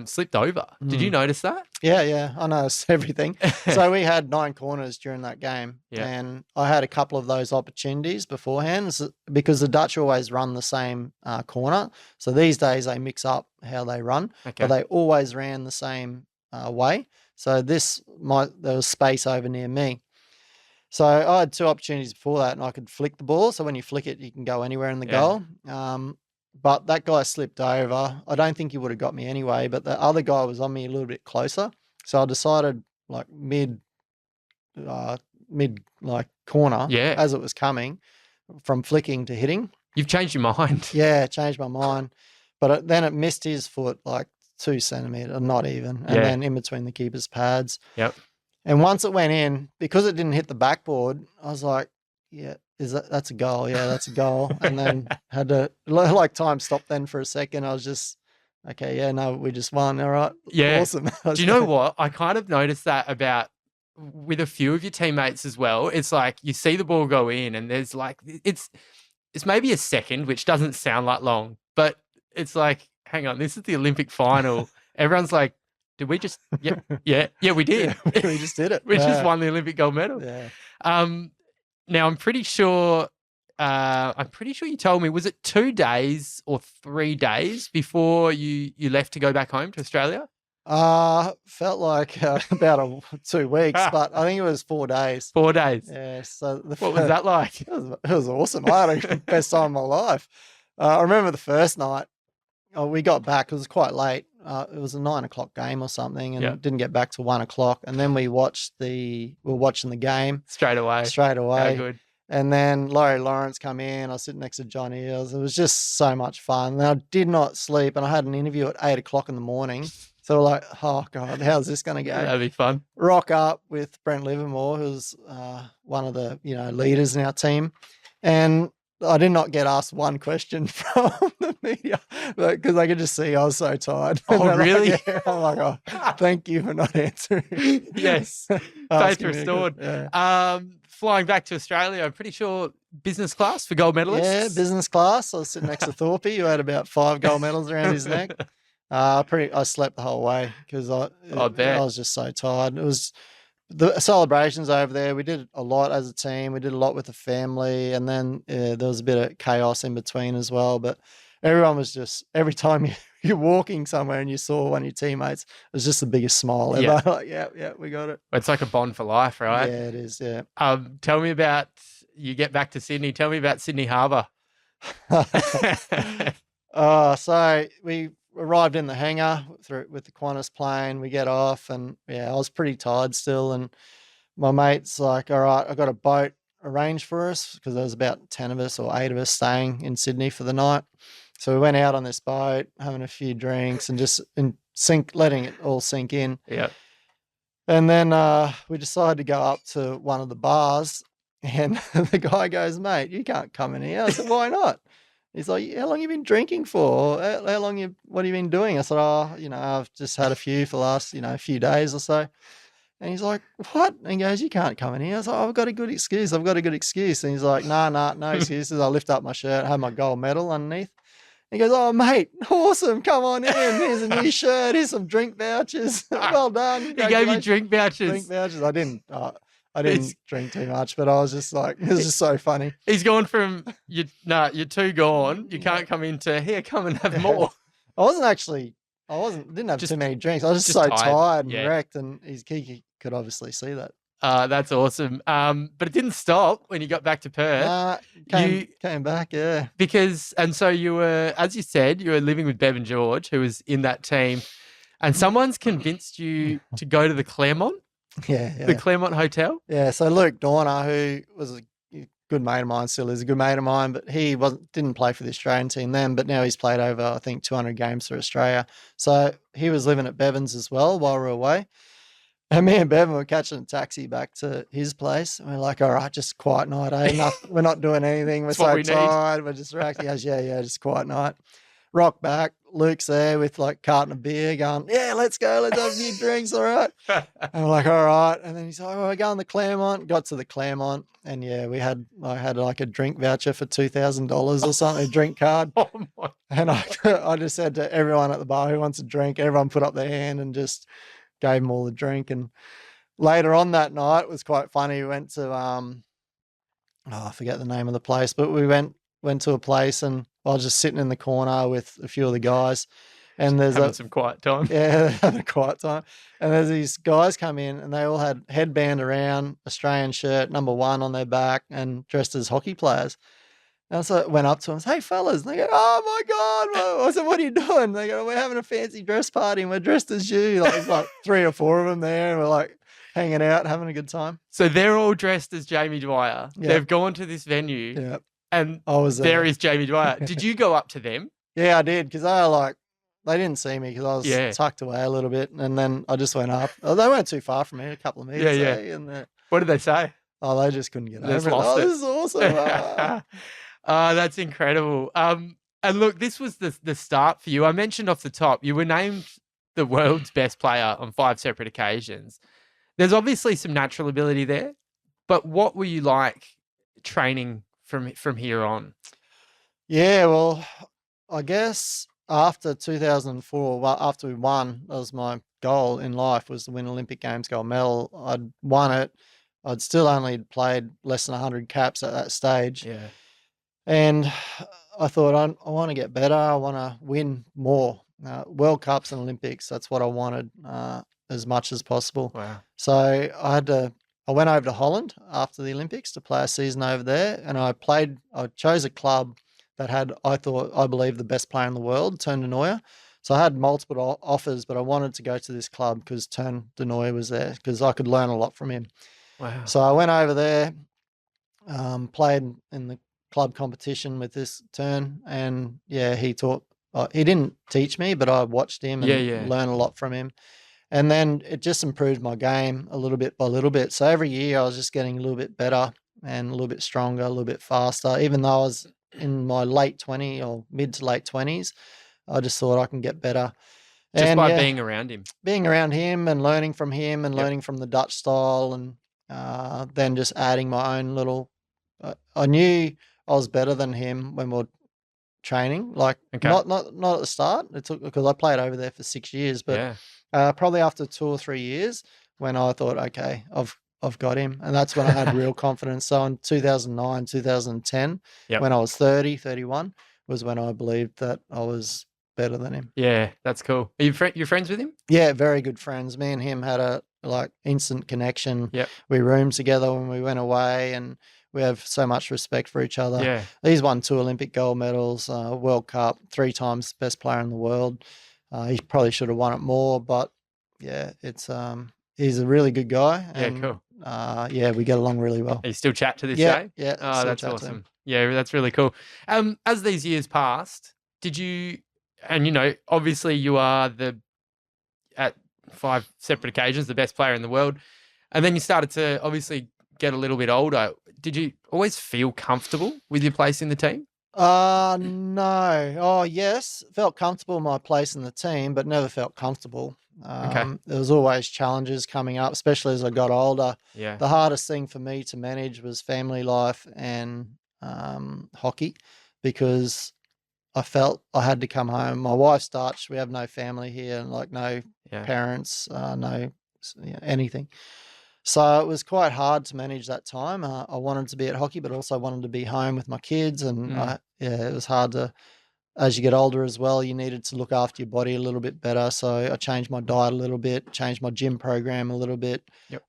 slipped over. Did you notice that? Yeah, I noticed everything. So we had 9 corners during that game, Yeah. and I had a couple of those opportunities beforehand because the Dutch always run the same corner. So these days they mix up how they run, Okay. but they always ran the same way. So there was space over near me. So I had 2 opportunities before that, and I could flick the ball. So when you flick it, you can go anywhere in the goal. But that guy slipped over. I don't think he would have got me anyway, but the other guy was on me a little bit closer. So I decided like mid like corner Yeah. as it was coming from flicking to hitting. You've changed your mind. Yeah, changed my mind. But then it missed his foot like 2 centimeters, not even. And Yeah. then in between the keeper's pads. Yep. And once it went in, because it didn't hit the backboard, I was like, yeah, that's a goal. Yeah, that's a goal. And then had to like time stop then for a second. I was just, okay, yeah, no, we just won. All right. Yeah. Awesome. Do you know what? I kind of noticed that about with a few of your teammates as well. It's like you see the ball go in and there's like, it's maybe a second, which doesn't sound like long, but it's like, hang on, this is the Olympic final. Everyone's like, did we just, yeah, we did. Yeah, we just did it. We Yeah. just won the Olympic gold medal. Yeah. Now I'm pretty sure you told me, was it 2 days or 3 days before you left to go back home to Australia? Felt like about 2 weeks, but I think it was 4 days. 4 days. Yeah. So What was that like? It was awesome. I had the best time of my life. I remember the first night we got back. It was quite late. It was a 9 o'clock game or something, and Yep. didn't get back till 1 o'clock. And then we were watching the game Straight away. How good. And then Laurie Lawrence come in. I was sitting next to John Eales. It was just so much fun. And I did not sleep, and I had an interview at 8 o'clock in the morning. So we're like, oh God, how's this going to go? That'd be fun. Rock up with Brent Livermore, who's one of the leaders in our team, and I did not get asked one question from the media because I could just see I was so tired. Oh, And they're like, really? yeah. I'm like, oh, thank you for not answering. Yes. Faith Asking me a restored. good- yeah. Flying back to Australia, I'm pretty sure business class for gold medalists. Yeah, business class. I was sitting next to Thorpe, who had about 5 gold medals around his neck. I slept the whole way because I bet. was just so tired. It was the celebrations over there. We did a lot as a team. We did a lot with the family, and then there was a bit of chaos in between as well. But everyone was just, every time you're walking somewhere and you saw one of your teammates, it was just the biggest smile ever. Yeah. Like, yeah, we got it. It's like a bond for life, right? Yeah, it is. Yeah. Tell me about, you get back to Sydney. Tell me about Sydney Harbour. So we arrived in the hangar with the Qantas plane. We get off, and I was pretty tired still. And my mate's like, all right, I got a boat arranged for us because there was about 10 of us or 8 of us staying in Sydney for the night. So we went out on this boat, having a few drinks and just letting it all sink in. Yeah. And then we decided to go up to one of the bars, and the guy goes, mate, you can't come in here. I said, why not? He's like, how long you been drinking for? What have you been doing? I said, I've just had a few for the last, few days or so. And he's like, what? And he goes, you can't come in here. I was like, I've got a good excuse. And he's like, no excuses. I lift up my shirt, have my gold medal underneath. He goes, oh, mate, awesome. Come on in. Here's a new shirt. Here's some drink vouchers. Well done. He gave you drink vouchers. Drink vouchers. I didn't drink too much, but I was just like, it was just so funny. He's gone from, you're 2 gone. You can't come into, here, come and have more. Didn't have too many drinks. I was just so tired and Yeah. wrecked, and he could obviously see that. That's awesome. But it didn't stop when you got back to Perth. Came back, yeah. So you were, as you said, you were living with Bevan George, who was in that team, and someone's convinced you to go to the Claremont, the Claremont Hotel. Yeah, so Luke Dorner, who was a good mate of mine, still is a good mate of mine, but he didn't play for the Australian team then, but now he's played over, I think, 200 games for Australia. So he was living at Bevan's as well while we were away. And me and Bevan were catching a taxi back to his place. And we're like, all right, just a quiet night, eh? We're not doing anything. We're so tired. We're just relaxing. He goes, yeah, just a quiet night. Rock back. Luke's there with like a carton of beer going, yeah, let's go. Let's have a few drinks. All right. And we're like, all right. And then he's like, we're going to the Claremont. Got to the Claremont. And yeah, I had like a drink voucher for $2,000 or something, a drink card. Oh my. And I just said to everyone at the bar who wants a drink, everyone put up their hand and just gave them all a drink. And later on that night, it was quite funny. We went to, I forget the name of the place, but we went to a place and I was just sitting in the corner with a few of the guys, and there's having some quiet time. Yeah, having a quiet time. And there's these guys come in and they all had headband around, Australian shirt, number 1 on their back, and dressed as hockey players. And so I went up to them and said, hey, fellas. And they go, oh, my God. I said, what are you doing? They go, we're having a fancy dress party and we're dressed as you. There's like 3 or 4 of them there. And we're like hanging out, having a good time. So they're all dressed as Jamie Dwyer. Yeah. They've gone to this venue. Yeah. And I was there is Jamie Dwyer. Did you go up to them? Yeah, I did, because they didn't see me because I was tucked away a little bit, and then I just went up. They weren't too far from me, a couple of meters. Yeah. And what did they say? Oh, they just couldn't get over it. This is awesome. That's incredible. And look, this was the start for you. I mentioned off the top, you were named the world's best player on 5 separate occasions. There's obviously some natural ability there, but what were you like training from here on? Yeah, well, I guess after 2004, well, after we won, that was my goal in life, was to win Olympic Games gold medal. I'd won it. I'd still only played less than 100 caps at that stage. Yeah. And I thought, I want to get better. I want to win more. World Cups and Olympics, that's what I wanted as much as possible. Wow. So I went over to Holland after the Olympics to play a season over there, and I chose a club that had, I believe, the best player in the world, Teun de Nooijer. So I had multiple offers, but I wanted to go to this club because Teun de Nooijer was there, because I could learn a lot from him. Wow. So I went over there, played in the club competition with this Teun, and yeah, he didn't teach me, but I watched him and learned a lot from him. And then it just improved my game a little bit by little bit. So every year I was just getting a little bit better and a little bit stronger, a little bit faster. Even though I was in my late 20s or mid to late 20s, I just thought I can get better. Just by being around him. Being around him and learning from him and learning from the Dutch style, and then just adding my own little... I knew I was better than him when we were training. Like, not at the start. It took, because I played over there for 6 years, but... probably after 2 or 3 years, when I thought, okay, I've got him. And that's when I had real confidence. So in 2009, 2010, when I was 30, 31, was when I believed that I was better than him. Yeah, that's cool. Are you friends with him? Yeah, very good friends. Me and him had a instant connection. Yep. We roomed together when we went away, and we have so much respect for each other. Yeah. He's won 2 Olympic gold medals, World Cup, 3 times best player in the world. He probably should have won it more, but yeah, it's he's a really good guy. And, cool. We get along really well. You still chat to this day? Yeah. Oh, that's awesome. Yeah, that's really cool. As these years passed, did you, and obviously you are at 5 separate occasions, the best player in the world, and then you started to obviously get a little bit older. Did you always feel comfortable with your place in the team? No. Oh, yes. Felt comfortable in my place in the team, but never felt comfortable. There was always challenges coming up, especially as I got older. Yeah. The hardest thing for me to manage was family life and hockey, because I felt I had to come home. My wife's Dutch. We have no family here, and no parents, no anything. So it was quite hard to manage that time. I wanted to be at hockey, but also wanted to be home with my kids, and it was hard to as you get older as well, you needed to look after your body a little bit better. So I changed my diet a little bit, changed my gym program a little bit. Yep.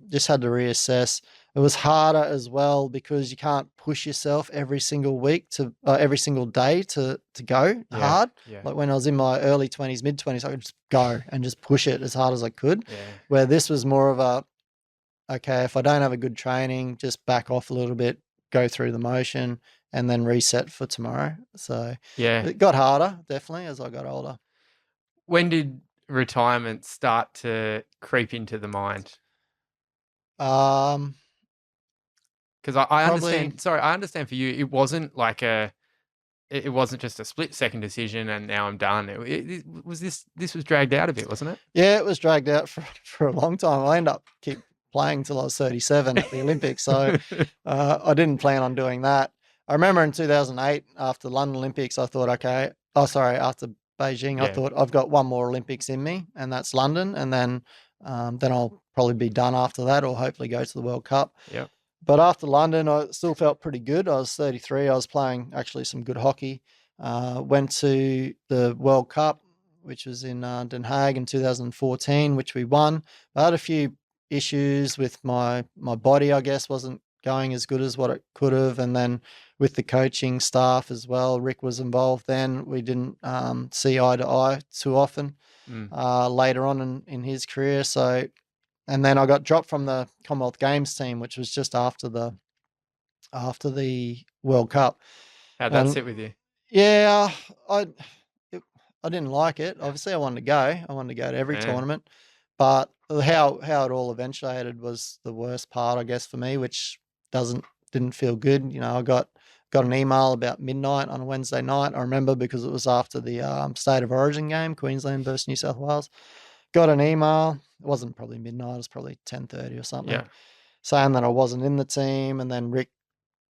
Just had to reassess. It was harder as well because you can't push yourself every single week every single day to go hard. Yeah. Like when I was in my early 20s, mid 20s, I could just go and just push it as hard as I could. Yeah. Where this was more of a, okay, if I don't have a good training, just back off a little bit, go through the motion, and then reset for tomorrow. So Yeah. it got harder, definitely, as I got older. When did retirement start to creep into the mind? Um, Because I Probably- understand. Sorry, I understand for you, it wasn't like it wasn't just a split second decision and now I'm done. It was this was dragged out a bit, wasn't it? yeah, it was dragged out for a long time. I ended up keep playing till I was 37 at the Olympics. So I didn't plan on doing that. I remember in 2008, after the London Olympics, I thought, after Beijing, I Yeah. thought I've got one more Olympics in me, and that's London. And then I'll probably be done after that, or hopefully go to the World Cup. Yep. But after London, I still felt pretty good. I was 33. I was playing actually some good hockey. Went to the World Cup, which was in Den Haag in 2014, which we won. I had a few issues with my body, I guess, wasn't going as good as what it could have. And then with the coaching staff as well, Rick was involved then. We didn't see eye to eye too often later on in his career. So, and then I got dropped from the Commonwealth Games team, which was just after the World Cup. How'd that And- sit with you? Yeah, I didn't like it. Obviously, I wanted to go. I wanted to go to every Yeah. tournament, but how it all eventuated was the worst part, I guess, for me, which didn't feel good. You know, I got an email about midnight on a Wednesday night. I remember because it was after the State of Origin game, Queensland versus New South Wales. Got an email. It wasn't probably midnight. It was probably 10:30 or something, Yeah. saying that I wasn't in the team, and then Rick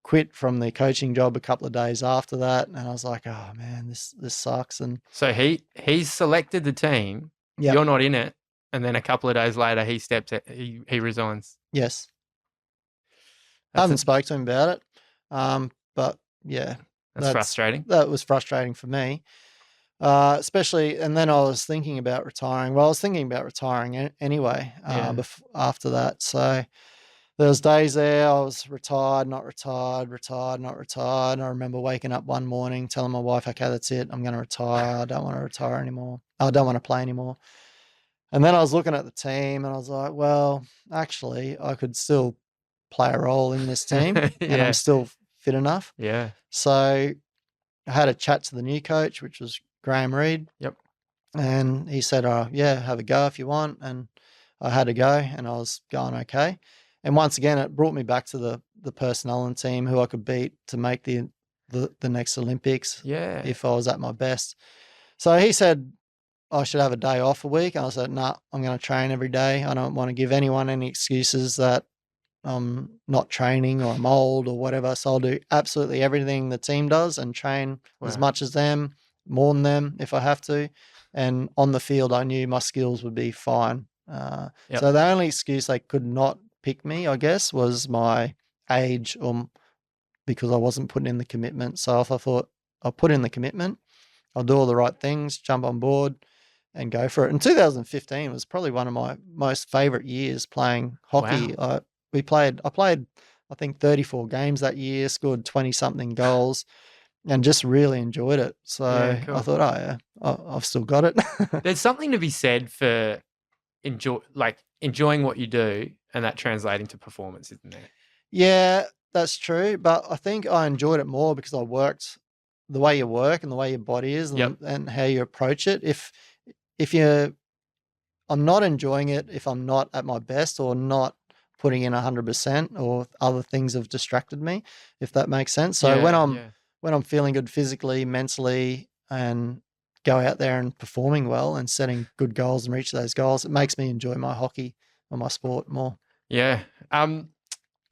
quit from the coaching job a couple of days after that, and I was like, oh man, this sucks. And So he's selected the team. yeah, You're not in it, and then a couple of days later he steps out, he resigns. yes, I That's haven't spoke to him about it, but yeah, that's frustrating. that was frustrating for me, especially. And then I was thinking about retiring. Well, I was thinking about retiring anyway Yeah. after that. So there was days there I was retired, not retired, retired, not retired. I remember waking up one morning telling my wife, okay, that's it. I'm going to retire. I don't want to retire anymore. I don't want to play anymore. And then I was looking at the team and I was like, well, actually, I could still play a role in this team and Yeah. I'm still fit enough. Yeah. So I had a chat to the new coach, which was Graham Reid. Yep. And he said, yeah, have a go if you want. And I had a go and I was going okay. And once again, it brought me back to the personnel and team who I could beat to make the next Olympics Yeah. if I was at my best. So he said I should have a day off a week. And I said, nah, I'm going to train every day. I don't want to give anyone any excuses that I'm not training or I'm old or whatever. So I'll do absolutely everything the team does and train as Wow. much as them, more than them if I have to. And on the field, I knew my skills would be fine. Yep. So the only excuse they could not pick me, I guess, was my age or because I wasn't putting in the commitment. So if I thought I'll put in the commitment, I'll do all the right things, jump on board and go for it. And 2015 was probably one of my most favorite years playing hockey. Wow. I played, I think 34 games that year, scored 20 something goals and just really enjoyed it. So Yeah, cool. I thought, oh yeah, I've still got it. There's something to be said for enjoying what you do and that translating to performance, isn't there? Yeah, that's true. But I think I enjoyed it more because I worked the way you work and the way your body is and, Yep. and how you approach it. If I'm not enjoying it, if I'm not at my best or not putting in 100% or other things have distracted me, if that makes sense. So when I'm feeling good physically, mentally, and go out there and performing well and setting good goals and reach those goals, it makes me enjoy my hockey or my sport more. Yeah.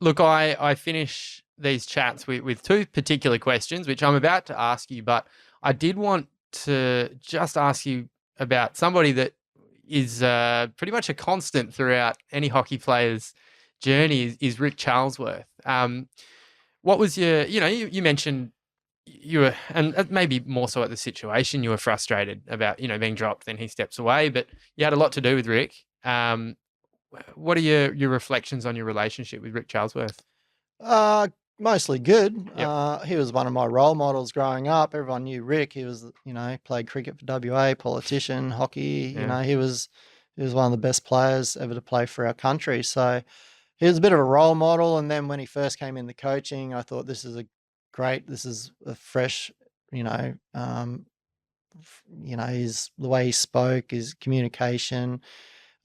Look, I finish these chats with two particular questions, which I'm about to ask you, but I did want to just ask you about somebody that is pretty much a constant throughout any hockey player's journey is Rick Charlesworth. What was you mentioned you were, and maybe more so at the situation, you were frustrated about, being dropped, then he steps away, but you had a lot to do with Rick. What are your reflections on your relationship with Rick Charlesworth? Mostly good. Yep. He was one of my role models growing up. Everyone knew Rick. He was, played cricket for WA, politician, hockey. Yeah. He was one of the best players ever to play for our country. So he was a bit of a role model. And then when he first came into coaching, I thought this is a fresh, his the way he spoke, his communication,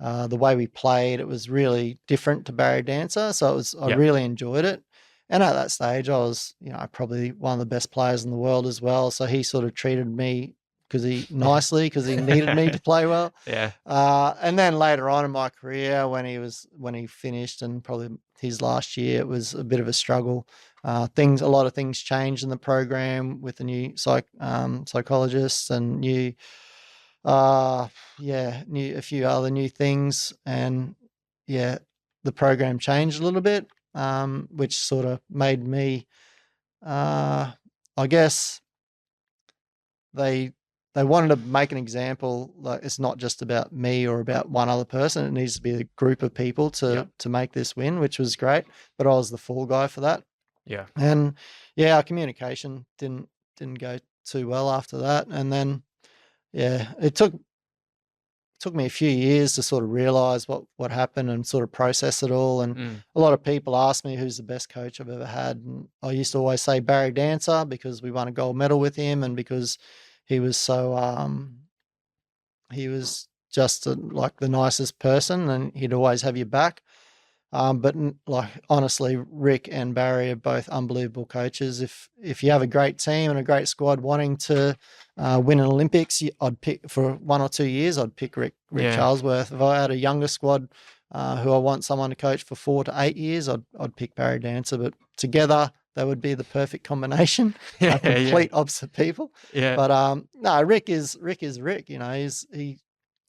the way we played. It was really different to Barry Dancer. So I Yep. really enjoyed it. And at that stage, I was, probably one of the best players in the world as well. So he sort of treated me nicely because he needed me to play well. Yeah. And then later on in my career, when he finished and probably his last year, it was a bit of a struggle. A lot of things changed in the program with the new psychologists and a few other new things. And yeah, the program changed a little bit, which sort of made me, I guess they wanted to make an example. Like, it's not just about me or about one other person. It needs to be a group of people to make this win, which was great. But I was the fall guy for that. Yeah. And yeah, our communication didn't go too well after that. And then, yeah, it took me a few years to sort of realize what happened and sort of process it all. And a lot of people ask me who's the best coach I've ever had. And I used to always say Barry Dancer because we won a gold medal with him and because he was so, he was just like the nicest person and he'd always have your back. But honestly, Rick and Barry are both unbelievable coaches. If you have a great team and a great squad wanting to win an Olympics, I'd pick for 1 or 2 years. I'd pick Rick Charlesworth. If I had a younger squad who I want someone to coach for 4 to 8 years, I'd pick Barry Dancer. But together, they would be the perfect combination. Complete opposite people. Yeah. But no, Rick is Rick.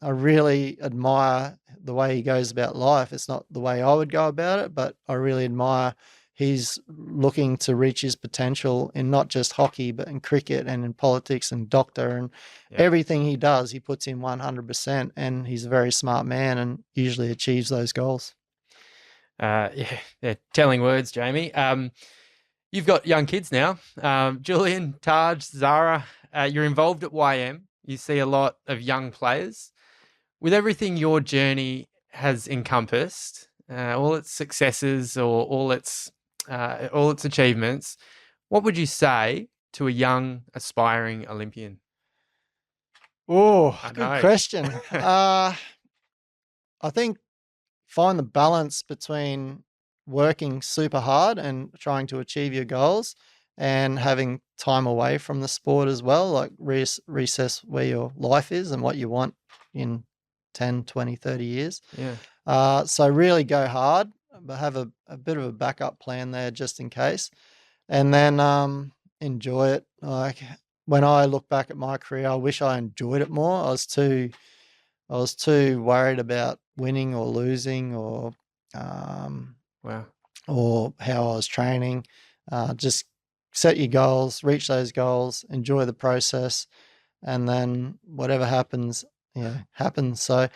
I really admire the way he goes about life. It's not the way I would go about it, but I really admire he's looking to reach his potential in not just hockey, but in cricket and in politics and doctor and everything he does, he puts in 100%, and he's a very smart man and usually achieves those goals. They're telling words, Jamie. You've got young kids now, Julian, Taj, Zara. You're involved at YM. You see a lot of young players. With everything your journey has encompassed, all its successes or all its achievements, what would you say to a young aspiring Olympian? Oh, good question. I think find the balance between working super hard and trying to achieve your goals and having time away from the sport as well, like recess where your life is and what you want in 10, 20, 30 years. Yeah. So really go hard, but have a bit of a backup plan there just in case. And then enjoy it. Like when I look back at my career, I wish I enjoyed it more. I was too worried about winning or losing or or how I was training. Just set your goals, reach those goals, enjoy the process, and then whatever happens, happens. So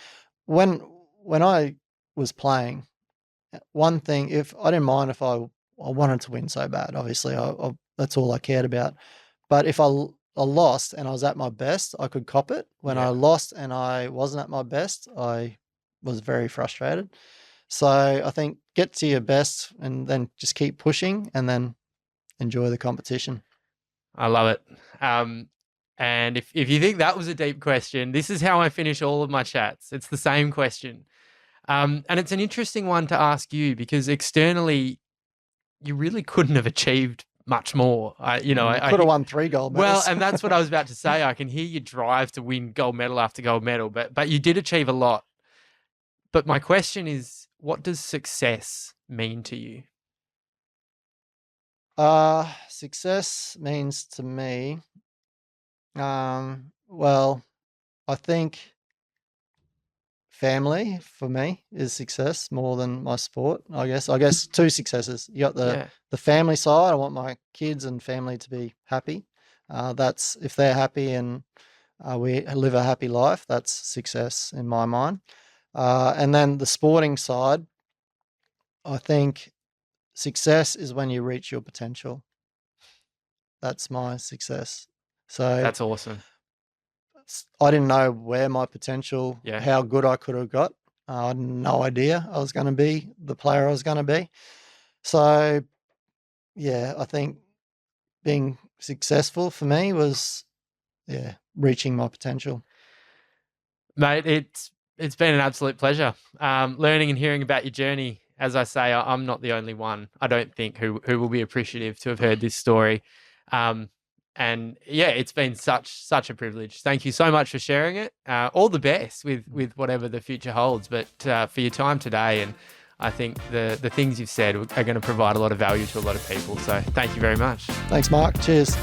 when I was playing, one thing, if I didn't mind if I wanted to win so bad, obviously I that's all I cared about. But if I lost and I was at my best, I could cop it. When I lost and I wasn't at my best, I was very frustrated. So I think get to your best and then just keep pushing and then enjoy the competition. I love it. And if you think that was a deep question, this is how I finish all of my chats. It's the same question. And it's an interesting one to ask you because externally, you really couldn't have achieved much more. I could have won 3 gold medals. Well, and that's what I was about to say. I can hear you drive to win gold medal after gold medal, but you did achieve a lot. But my question is, what does success mean to you? Success means to me, well, I think family for me is success more than my sport. I guess two successes. You got the family side. I want my kids and family to be happy. That's if they're happy and we live a happy life, that's success in my mind. And then the sporting side, I think success is when you reach your potential. That's my success. So That's awesome. I didn't know where my potential, how good I could have got. I had no idea I was going to be the player I was going to be. So, yeah, I think being successful for me was, reaching my potential. Mate, it's been an absolute pleasure learning and hearing about your journey. As I say, I'm not the only one, I don't think, who will be appreciative to have heard this story. And yeah, it's been such a privilege. Thank you so much for sharing it. All the best with whatever the future holds, but for your time today. And I think the things you've said are going to provide a lot of value to a lot of people. So thank you very much. Thanks, Mark. Cheers.